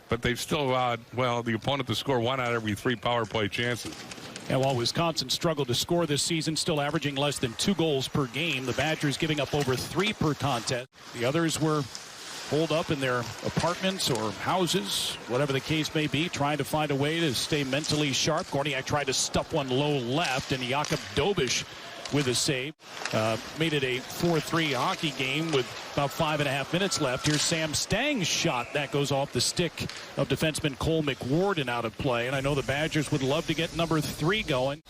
but they've still the opponent to score 1 out of every 3 power play chances. And while Wisconsin struggled to score this season, still averaging less than 2 goals per game, the Badgers giving up over 3 per contest. The others were holed up in their apartments or houses, whatever the case may be, trying to find a way to stay mentally sharp. Gorniak tried to stuff one low left, and Jakub Dobiš with a save. Made it a 4-3 hockey game with about 5.5 minutes left. Here's Sam Stang's shot. That goes off the stick of defenseman Cole McWard and out of play. And I know the Badgers would love to get number 3 going.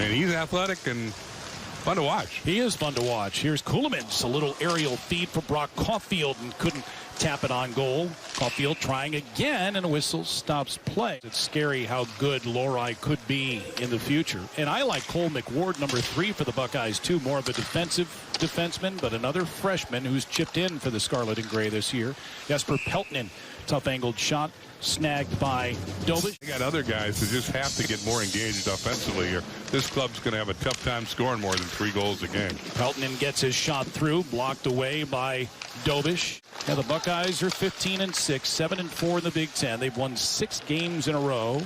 And he's athletic and fun to watch. He is fun to watch. Here's Kuhlman's, a little aerial feed for Brock Caulfield, and couldn't tap it on goal. Caulfield trying again, and a whistle stops play. It's scary how good Lori could be in the future. And I like Cole McWard, number 3 for the Buckeyes, too. More of a defensive defenseman, but another freshman who's chipped in for the Scarlet and Gray this year. Jesper Peltonen, tough angled shot, snagged by Dobiš. They got other guys who just have to get more engaged offensively here. This club's going to have a tough time scoring more than 3 goals a game. Peltonen gets his shot through, blocked away by Dobiš. Now the Buckeyes are 15-6, 7-4 in the Big Ten. They've won 6 games in a row.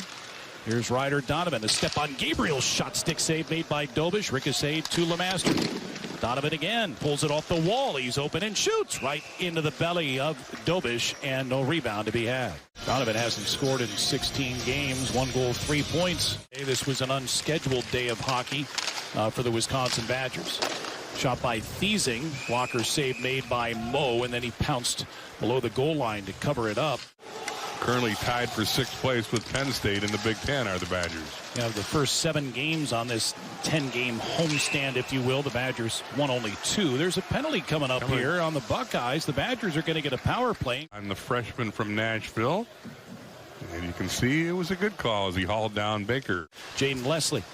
Here's Ryder Donovan. A step on Gabriel's shot, stick save made by Dobiš. Ricochet to Lemaster. Donovan again pulls it off the wall. He's open and shoots right into the belly of Dobiš, and no rebound to be had. Donovan hasn't scored in 16 games, 1 goal, 3 points. This was an unscheduled day of hockey for the Wisconsin Badgers. Shot by Thiesing. Walker save made by Moe, and then he pounced below the goal line to cover it up. Currently tied for 6th place with Penn State in the Big Ten are the Badgers. Yeah, the first 7 games on this 10-game homestand, if you will. The Badgers won only 2. There's a penalty coming up here on the Buckeyes. The Badgers are going to get a power play. I'm the freshman from Nashville. And you can see it was a good call as he hauled down Baker. Jaden Leslie.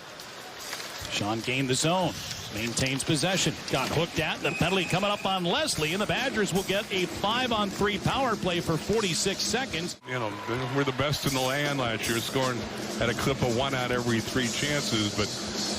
Sean gained the zone. Maintains possession. Got hooked at. The penalty coming up on Leslie, and the Badgers will get a 5-on-3 power play for 46 seconds. You know, we're the best in the land last year, scoring at a clip of 1 out of every 3 chances, but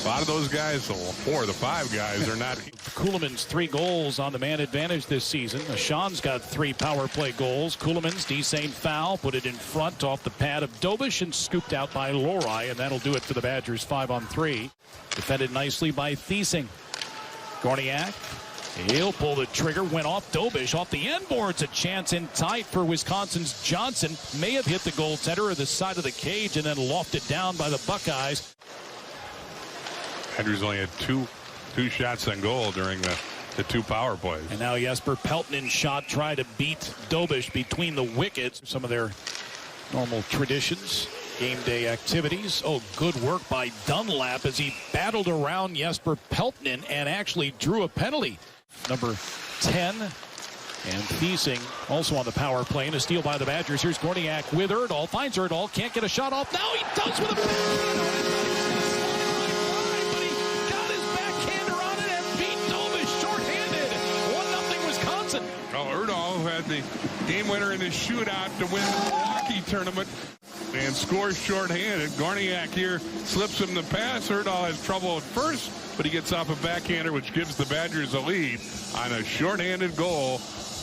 a lot of those guys, 4 of the 5 guys, are not. Kuhlman's 3 goals on the man advantage this season. Sean's got 3 power play goals. Kuhlman's descent foul, put it in front off the pad of Dobiš and scooped out by Lori, and that'll do it for the Badgers 5-on-3. Defended nicely by Thiesing. Gorniak, he'll pull the trigger, went off Dobiš, off the end boards. A chance in tight for Wisconsin's Johnson. May have hit the goaltender or the side of the cage and then lofted down by the Buckeyes. Badgers only had two shots on goal during the 2 power plays. And now Jesper Peltonen's shot tried to beat Dobiš between the wickets. Some of their normal traditions. Game day activities. Oh, good work by Dunlap as he battled around Jesper Peltonen and actually drew a penalty. Number 10 and Thiesing also on the power play, and a steal by the Badgers. Here's Gorniak with Erdahl. Finds Erdahl. Can't get a shot off. Now he does with a but he got his backhander on it and beat Dobiš shorthanded. 1-0 Wisconsin. Oh, Erdahl had the game winner in the shootout to win the Milwaukee tournament and scores shorthanded. Gorniak here slips him the pass. Erdahl has trouble at first, but he gets off a backhander, which gives the Badgers a lead on a shorthanded goal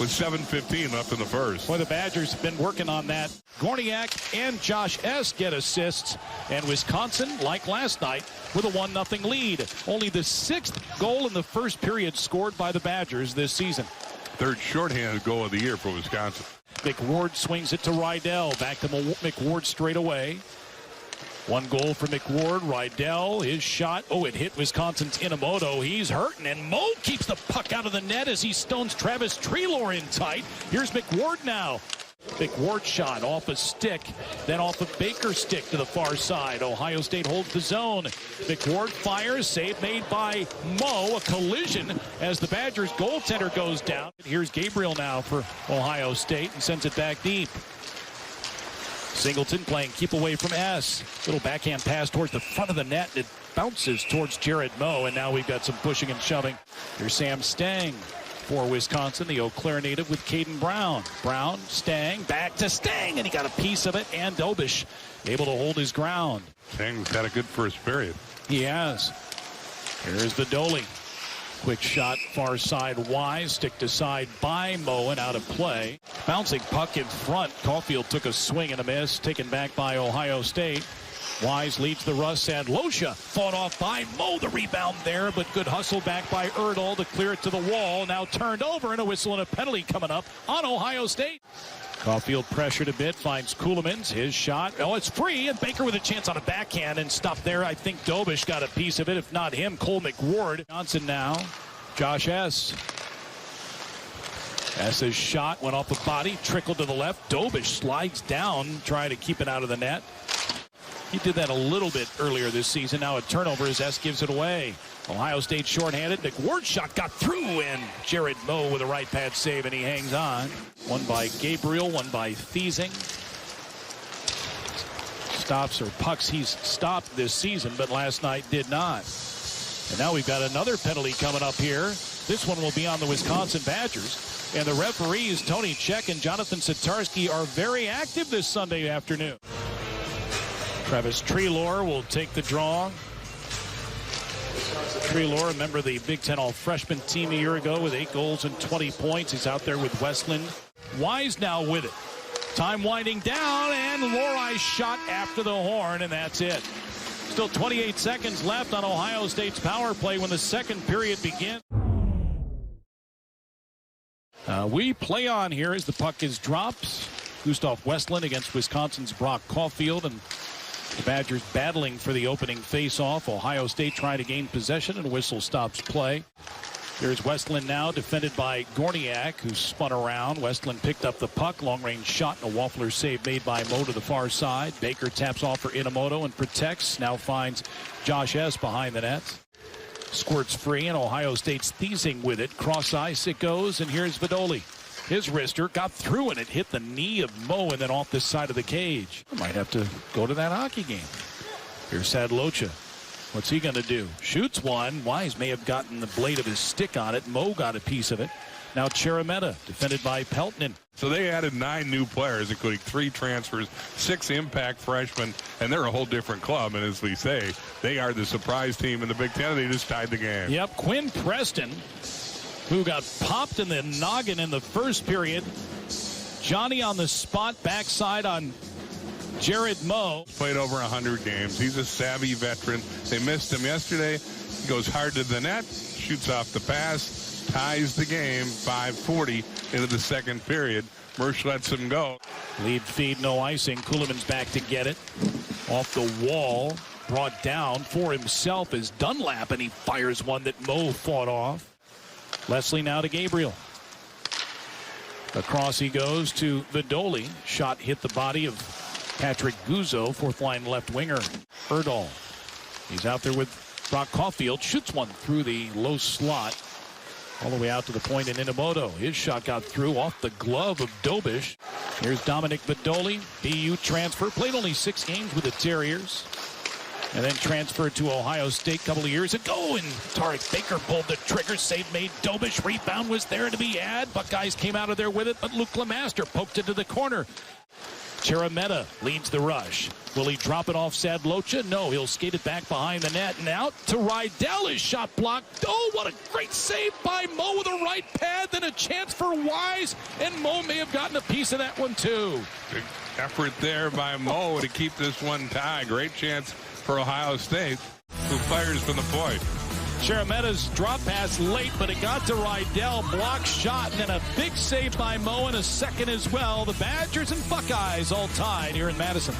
with 7:15 left in the first. Boy, the Badgers have been working on that. Gorniak and Josh S. get assists, and Wisconsin, like last night, with a 1-0 lead. Only the 6th goal in the first period scored by the Badgers this season. 3rd shorthanded goal of the year for Wisconsin. McWard swings it to Rydell. Back to McWard straight away. 1 goal for McWard. Rydell, his shot. Oh, it hit Wisconsin's Inamoto. He's hurting, and Moe keeps the puck out of the net as he stones Travis Treloar in tight. Here's McWard now. McWard shot off a stick, then off a Baker stick to the far side. Ohio State holds the zone. McWard fires, save made by Moe. A collision as the Badgers goaltender goes down. Here's Gabriel now for Ohio State and sends it back deep. Singleton playing keep away from S. Little backhand pass towards the front of the net, and it bounces towards Jared Moe, and now we've got some pushing and shoving. Here's Sam Stang for Wisconsin, the Eau Claire native with Caden Brown. Brown, Stang, back to Stang, and he got a piece of it, and Dobiš able to hold his ground. Stang's had a good first period. He has. Here's Vidoli. Quick shot, far side wise, stick to side by Moe and out of play. Bouncing puck in front. Caulfield took a swing and a miss, taken back by Ohio State. Wise leads the rush, and Losha fought off by Mo. The rebound there, but good hustle back by Erdl to clear it to the wall. Now turned over, and a whistle and a penalty coming up on Ohio State. Caulfield pressured a bit, finds Kuhlmans. His shot. Oh, it's free, and Baker with a chance on a backhand and stopped there. I think Dobish got a piece of it. If not him, Cole McWard. Johnson now. Josh S. S's shot went off the body, trickled to the left. Dobish slides down, trying to keep it out of the net. He did that a little bit earlier this season. Now a turnover as S gives it away. Ohio State shorthanded. McWard's shot got through, and Jared Moe with a right pad save, and he hangs on. One by Gabriel, one by Thiesing. Stops or pucks he's stopped this season, but last night did not. And now we've got another penalty coming up here. This one will be on the Wisconsin Badgers. And the referees, Tony Check and Jonathan Satarski, are very active this Sunday afternoon. Travis Treloar will take the draw. Treloar, a member of the Big Ten All-Freshman team a year ago with 8 goals and 20 points. He's out there with Westland. Wise now with it. Time winding down, and Lori's shot after the horn, and that's it. Still 28 seconds left on Ohio State's power play when the second period begins. We play on here as the puck is dropped. Gustav Westland against Wisconsin's Brock Caulfield, and the Badgers battling for the opening face-off. Ohio State trying to gain possession, and a whistle stops play. There's Westland now, defended by Gorniak, who spun around. Westland picked up the puck. Long-range shot and a Waffler save made by Mo to the far side. Baker taps off for Inamoto and protects. Now finds Josh S. behind the net. Squirts free, and Ohio State's Thiesing with it. Cross ice it goes, and here's Vidoli. His wrister got through, and it hit the knee of Mo and then off this side of the cage. I might have to go to that hockey game. Here's Sadlocha. What's he going to do? Shoots one. Wise may have gotten the blade of his stick on it. Mo got a piece of it. Now Cherameta, defended by Peltonen. So they added 9 new players, including 3 transfers, 6 impact freshmen, and they're a whole different club. And as we say, they are the surprise team in the Big Ten. They just tied the game. Yep, Quinn Preston, who got popped in the noggin in the first period. Johnny on the spot, backside on Jared Moe. Played over 100 games. He's a savvy veteran. They missed him yesterday. He goes hard to the net, shoots off the pass, ties the game, 5:40 into the second period. Mersch lets him go. Lead feed, no icing. Kuhlman's back to get it. Off the wall, brought down for himself is Dunlap, and he fires one that Moe fought off. Leslie now to Gabriel. Across he goes to Vidoli. Shot hit the body of Patrick Guzzo, fourth line left winger. Erdl. He's out there with Brock Caulfield. Shoots one through the low slot. All the way out to the point in Inamoto. His shot got through off the glove of Dobish. Here's Dominic Vidoli. BU transfer. Played only 6 games with the Terriers. And then transferred to Ohio State a couple of years ago. And Tarek Baker pulled the trigger. Save made. Dobish. Rebound was there to be had. Buckeyes came out of there with it, but Luke Lemaster poked it to the corner. Cherameta leads the rush. Will he drop it off Sadlocha? No, he'll skate it back behind the net and out to Rydell. His shot blocked. Oh, what a great save by Mo with a right pad. Then a chance for Wise, and Mo may have gotten a piece of that one too. Big effort there by Mo to keep this one tied. Great chance for Ohio State, who fires from the point. Cherameta's drop pass late, but it got to Rydell. Block shot, and then a big save by Mo in a second as well. The Badgers and Buckeyes all tied here in Madison.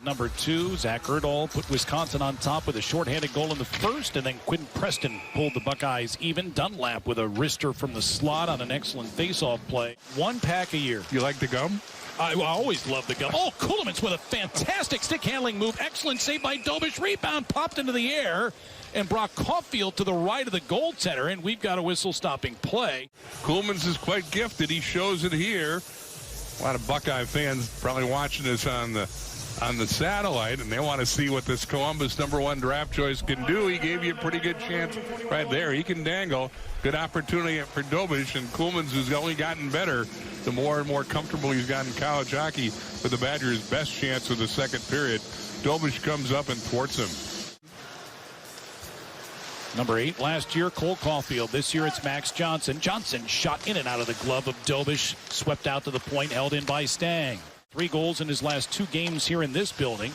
Number 2, Zach Erdl put Wisconsin on top with a shorthanded goal in the first, and then Quinn Preston pulled the Buckeyes even. Dunlap with a wrister from the slot on an excellent faceoff play. 1 pack a year. You like the gum? I always love the gum. Oh, Kuhlmans with a fantastic stick handling move. Excellent save by Dobish. Rebound popped into the air and brought Caulfield to the right of the goaltender, and we've got a whistle-stopping play. Kuhlmans is quite gifted. He shows it here. A lot of Buckeye fans probably watching this on the satellite, and they want to see what this Columbus #1 draft choice can do. He gave you a pretty good chance right there. He can dangle. Good opportunity for Dobish, and Kuhlmans, who's only gotten better the more and more comfortable he's gotten in college hockey, with the Badgers' best chance of the second period. Dobish comes up and thwarts him. Number 8 last year, Cole Caulfield. This year it's Max Johnson. Johnson shot in and out of the glove of Dobish. Swept out to the point, held in by Stang. 3 goals in his last 2 games here in this building.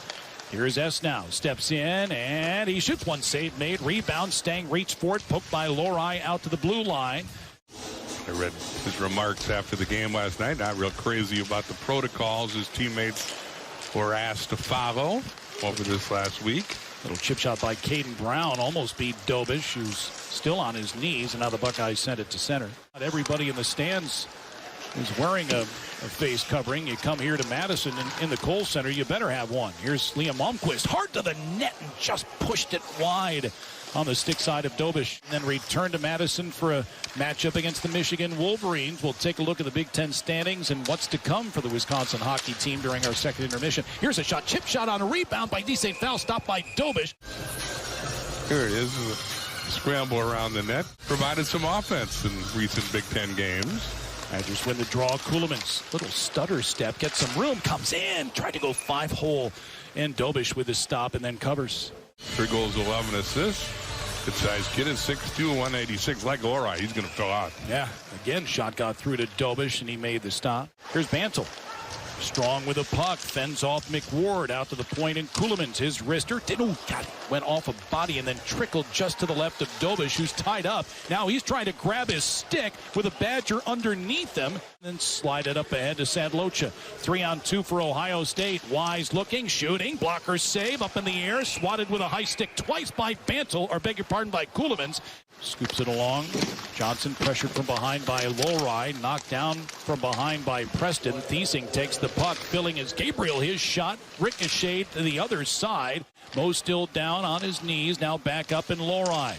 Here's S now. Steps in, and he shoots one. Save made. Rebound. Stang reached for it. Poked by Lori out to the blue line. I read his remarks after the game last night. Not real crazy about the protocols his teammates were asked to follow over this last week. Little chip shot by Caden Brown. Almost beat Dobish, who's still on his knees, and now the Buckeyes sent it to center. Not everybody in the stands is wearing a face covering. You come here to Madison in the Kohl Center, you better have one. Here's Liam Malmquist, hard to the net and just pushed it wide on the stick side of Dobish. And then return to Madison for a matchup against the Michigan Wolverines. We'll take a look at the Big Ten standings and what's to come for the Wisconsin hockey team during our second intermission. Here's a shot, chip shot on a rebound by D. St. Foul, stopped by Dobish. Here it is, a scramble around the net. Provided some offense in recent Big Ten games. Badgers win the draw. Kuhlman's little stutter step, gets some room, comes in, tried to go 5-hole, and Dobish with his stop and then covers. 3 goals, 11 assists. Good size kid is 6'2", 186. Like Lori, he's going to fill out. Yeah, again, shot got through to Dobish, and he made the stop. Here's Bantle. Strong with a puck, fends off McWard out to the point, and Kuhlman's his wrister. Went off a body and then trickled just to the left of Dobish, who's tied up. Now he's trying to grab his stick with a Badger underneath him, then slide it up ahead to Sadlocha. 3-on-2 for Ohio State. Wise looking, shooting, blocker save, up in the air, swatted with a high stick twice by Bantle, or beg your pardon, by Kuhlman's. Scoops it along. Johnson pressured from behind by Lowry. Knocked down from behind by Preston. Thiesing takes the puck, filling as Gabriel. His shot ricocheted to the other side. Mo still down on his knees. Now back up in Lowry.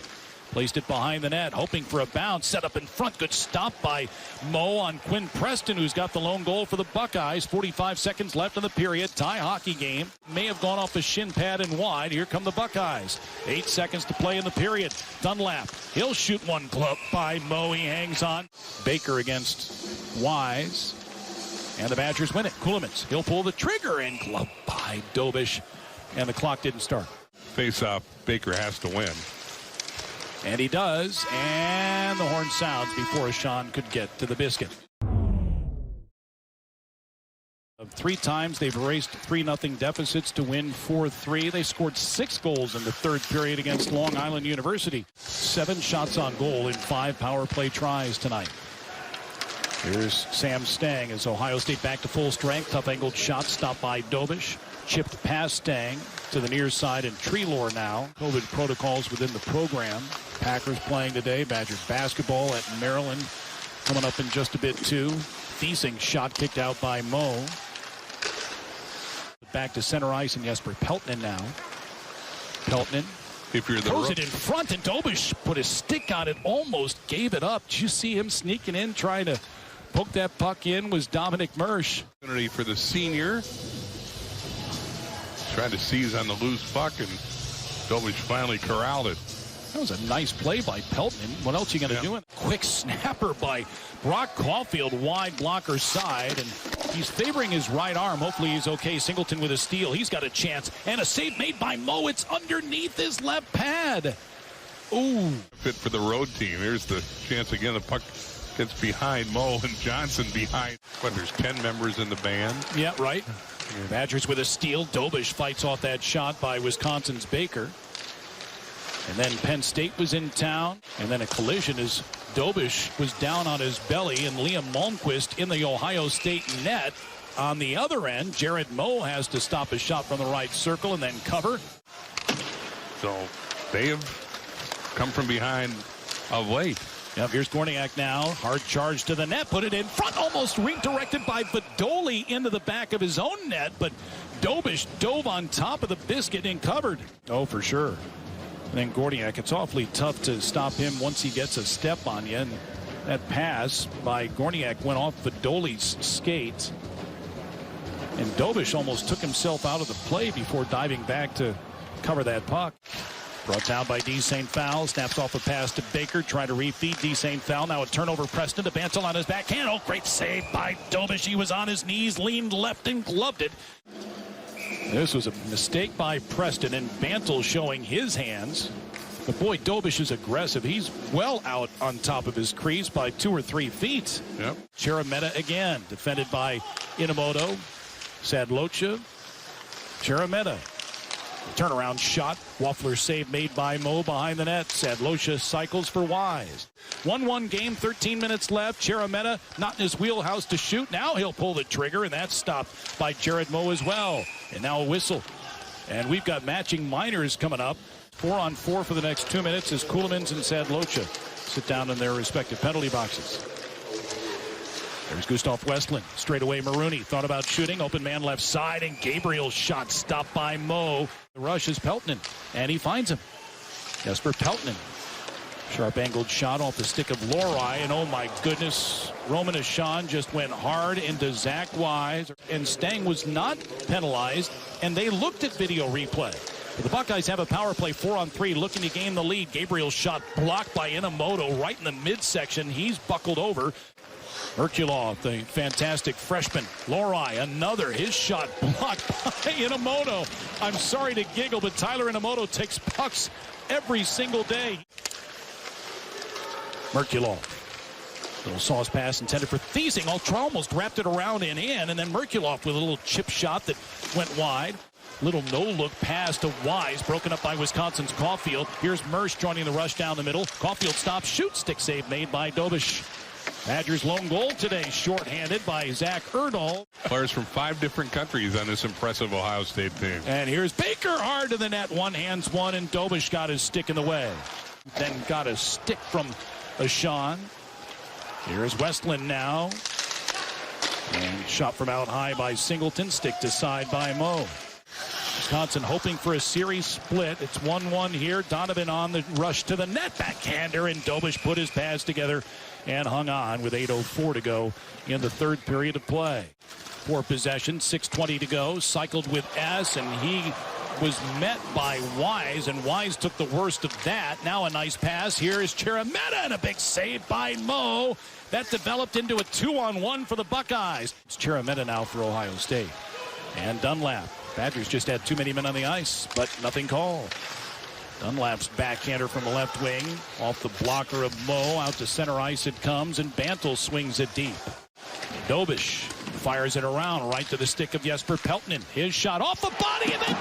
Placed it behind the net, hoping for a bounce. Set up in front. Good stop by Mo on Quinn Preston, who's got the lone goal for the Buckeyes. 45 seconds left in the period. Tie hockey game. May have gone off a shin pad and wide. Here come the Buckeyes. 8 seconds to play in the period. Dunlap. He'll shoot one, glove by Mo. He hangs on. Baker against Wise. And the Badgers win it. Kuhlman's. He'll pull the trigger and glove by Dobish. And the clock didn't start. Face-off, Baker has to win. And he does, and the horn sounds before Sean could get to the biscuit. 3 times they've erased 3-0 deficits to win 4-3. They scored 6 goals in the third period against Long Island University. 7 shots on goal in 5 power play tries tonight. Here's Sam Stang as Ohio State back to full strength. Tough angled shot stopped by Dobish. Chipped past Stang to the near side, and Treelor now. COVID protocols within the program. Packers playing today. Badgers basketball at Maryland coming up in just a bit too. Thiesing shot kicked out by Mo. Back to center ice, and Jesper Peltonen now. Peltonen if you're the throws it in front, and Dobish put his stick on it, almost gave it up. Did you see him sneaking in, trying to poke that puck in? Was Dominic Mersch. Opportunity for the senior. Tried to seize on the loose puck, and Dobish finally corralled it. That was a nice play by Peltonen. What else are you going to do? Quick snapper by Brock Caulfield, wide blocker side, and he's favoring his right arm. Hopefully he's okay. Singleton with a steal. He's got a chance, and a save made by Mo. It's underneath his left pad. Ooh. Fit for the road team. Here's the chance again. The puck gets behind Mo, and Johnson behind. But there's 10 members in the band. Yeah, right. Badgers with a steal. Dobish fights off that shot by Wisconsin's Baker. And then Penn State was in town. And then a collision as Dobish was down on his belly, and Liam Malmquist in the Ohio State net. On the other end, Jared Moe has to stop a shot from the right circle and then cover. So they have come from behind of late. Yep, here's Gorniak now. Hard charge to the net. Put it in front. Almost redirected by Vidoli into the back of his own net. But Dobish dove on top of the biscuit and covered. Oh, for sure. And then Gorniak, it's awfully tough to stop him once he gets a step on you. And that pass by Gorniak went off Vidoli's skate. And Dobish almost took himself out of the play before diving back to cover that puck. Brought down by D. St. Foul. Snaps off a pass to Baker. Try to refeed D. St. Foul. Now a turnover. Preston to Bantle on his backhand. Oh, great save by Dobish. He was on his knees, leaned left and gloved it. This was a mistake by Preston, and Bantle showing his hands. But boy, Dobish is aggressive. He's well out on top of his crease by 2 or 3 feet. Yep. Cherameta again, defended by Inamoto. Sadlocha. Cherameta. Turnaround shot. Waffler save made by Mo behind the net. Sadlocha cycles for Wise. 1-1 game, 13 minutes left. Cherameta not in his wheelhouse to shoot. Now he'll pull the trigger, and that's stopped by Jared Mo as well. And now a whistle. And we've got matching minors coming up. 4-on-4 for the next 2 minutes as Ceulemans and Sadlocha sit down in their respective penalty boxes. There's Gustav Westlund. Straight away Marooney thought about shooting. Open man left side, and Gabriel's shot stopped by Mo. The rush is Peltonen, and he finds him. Jesper Peltonen. Sharp angled shot off the stick of Lohrei, and oh my goodness, Roman Ashan just went hard into Zach Wise. And Stang was not penalized, and they looked at video replay. The Buckeyes have a power play 4-on-3 looking to gain the lead. Gabriel's shot blocked by Inamoto right in the midsection. He's buckled over. Merkulov, the fantastic freshman. Lohrei, another. His shot blocked by Inamoto. I'm sorry to giggle, but Tyler Inamoto takes pucks every single day. Merkulov. Little sauce pass intended for Thiesing. Almost wrapped it around and in. And then Merkulov with a little chip shot that went wide. Little no-look pass to Wise, broken up by Wisconsin's Caulfield. Here's Mersch joining the rush down the middle. Caulfield stops, shoots, stick save made by Dobish. Badgers' lone goal today, shorthanded by Zach Erdahl. Players from 5 different countries on this impressive Ohio State team. And here's Baker hard to the net, one-hands one, and Dobish got his stick in the way. Then got a stick from Ashan. Here's Westlund now. And shot from out high by Singleton, stick to side by Mo. Wisconsin hoping for a series split. It's 1-1 here. Donovan on the rush to the net. Backhander, and Dobish put his pads together and hung on with 8:04 to go in the third period of play. 4 possessions, 6:20 to go. Cycled with S, and he was met by Wise, and Wise took the worst of that. Now a nice pass. Here is Cherameta, and a big save by Mo. That developed into a 2-on-1 for the Buckeyes. It's Cherameta now for Ohio State. And Dunlap. Badgers just had too many men on the ice, but nothing called. Dunlap's backhander from the left wing. Off the blocker of Mo. Out to center ice it comes, and Bantle swings it deep. Dobish fires it around right to the stick of Jesper Peltonen. His shot off the body, and then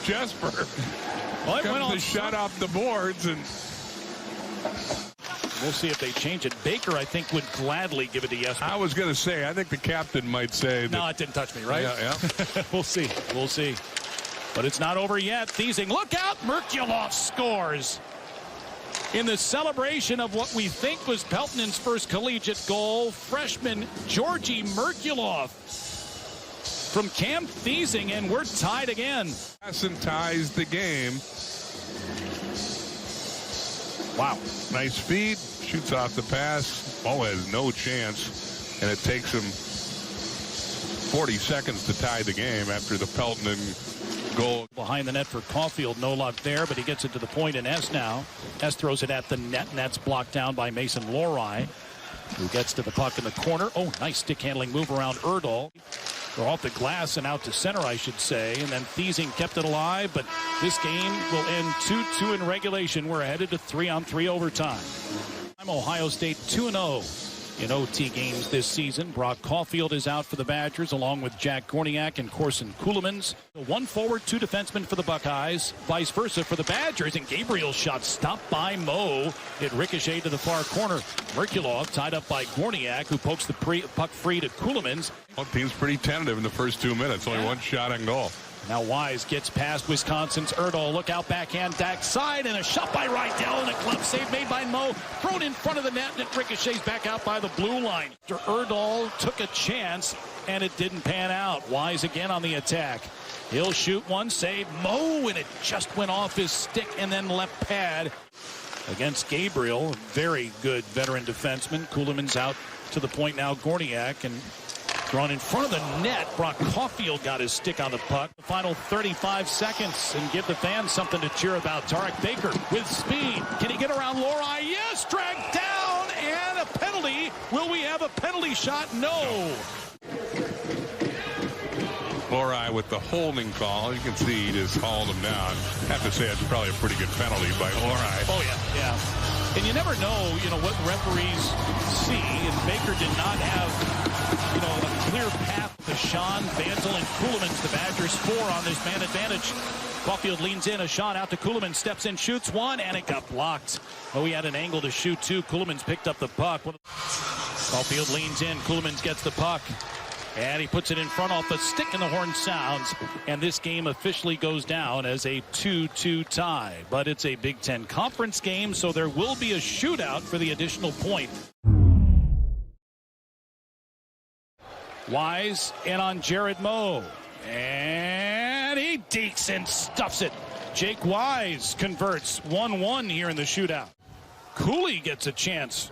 Jesper well, comes the shot off the boards, and we'll see if they change it. Baker, I think, would gladly give it to Jesper. I was going to say, I think the captain might say that. No, it didn't touch me, right? Yeah. We'll see. We'll see. But it's not over yet. Thiesing, look out! Merkulov scores. In the celebration of what we think was Peltonen's first collegiate goal, freshman Georgi Merkulov from Camp Thiesing, and we're tied again. Hasn't ties the game. Wow. Nice feed, shoots off the pass. Mo has no chance, and it takes him 40 seconds to tie the game after the Peltonen goal. Behind the net for Caulfield, no luck there, but he gets it to the point in S now. S throws it at the net, and that's blocked down by Mason Lohrei, who gets to the puck in the corner. Oh, nice stick handling move around Erdahl. They're off the glass and out to center, I should say. And then Thiesing kept it alive, but this game will end 2-2 in regulation. We're headed to 3-on-3 overtime. I'm Ohio State 2-0 in OT games this season. Brock Caulfield is out for the Badgers, along with Jack Gorniak and Corson Ceulemans. 1 forward, 2 defensemen for the Buckeyes. Vice versa for the Badgers, and Gabriel's shot stopped by Mo. It ricocheted to the far corner. Merkulov tied up by Gorniak, who pokes the puck free to Ceulemans. Both teams pretty tentative in the first 2 minutes. Only one shot on goal. Now Wise gets past Wisconsin's Erdahl. Look out, backhand, back side, and a shot by Rydell, and a glove save made by Mo. Thrown in front of the net, and it ricochets back out by the blue line. Erdahl took a chance, and it didn't pan out. Wise again on the attack. He'll shoot one, save Mo, and it just went off his stick and then left pad against Gabriel. Very good veteran defenseman. Ceulemans out to the point now. Gorniak, and drawn in front of the net. Brock Caulfield got his stick on the puck. The final 35 seconds, and give the fans something to cheer about. Tarek Baker with speed. Can he get around Lohrei? Yes, dragged down, and a penalty. Will we have a penalty shot? No. Lori with the holding call. You can see he just hauled him down. I have to say it's probably a pretty good penalty by Lori. Oh, yeah. And you never know, what referees see. And Baker did not have, a clear path to Sean, Banzel, and Kuhlman's. The Badgers 4 on this man advantage. Caulfield leans in, a shot out to Kuhlman, steps in, shoots one, and it got blocked. Oh, he had an angle to shoot, too. Kuhlman's picked up the puck. Caulfield leans in, Kuhlman gets the puck. And he puts it in front off the stick, and the horn sounds. And this game officially goes down as a 2-2 tie. But it's a Big Ten Conference game, so there will be a shootout for the additional point. Wise in on Jared Moe. And he dekes and stuffs it. Jake Wise converts 1-1 here in the shootout. Cooley gets a chance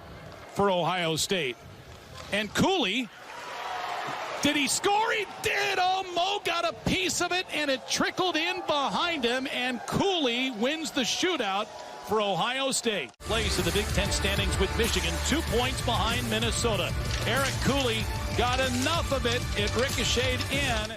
for Ohio State. And Cooley, did he score? He did. Oh, Moe got a piece of it, and it trickled in behind him, and Cooley wins the shootout for Ohio State. Place in the Big Ten standings with Michigan, 2 points behind Minnesota. Eric Cooley got enough of it. It ricocheted in.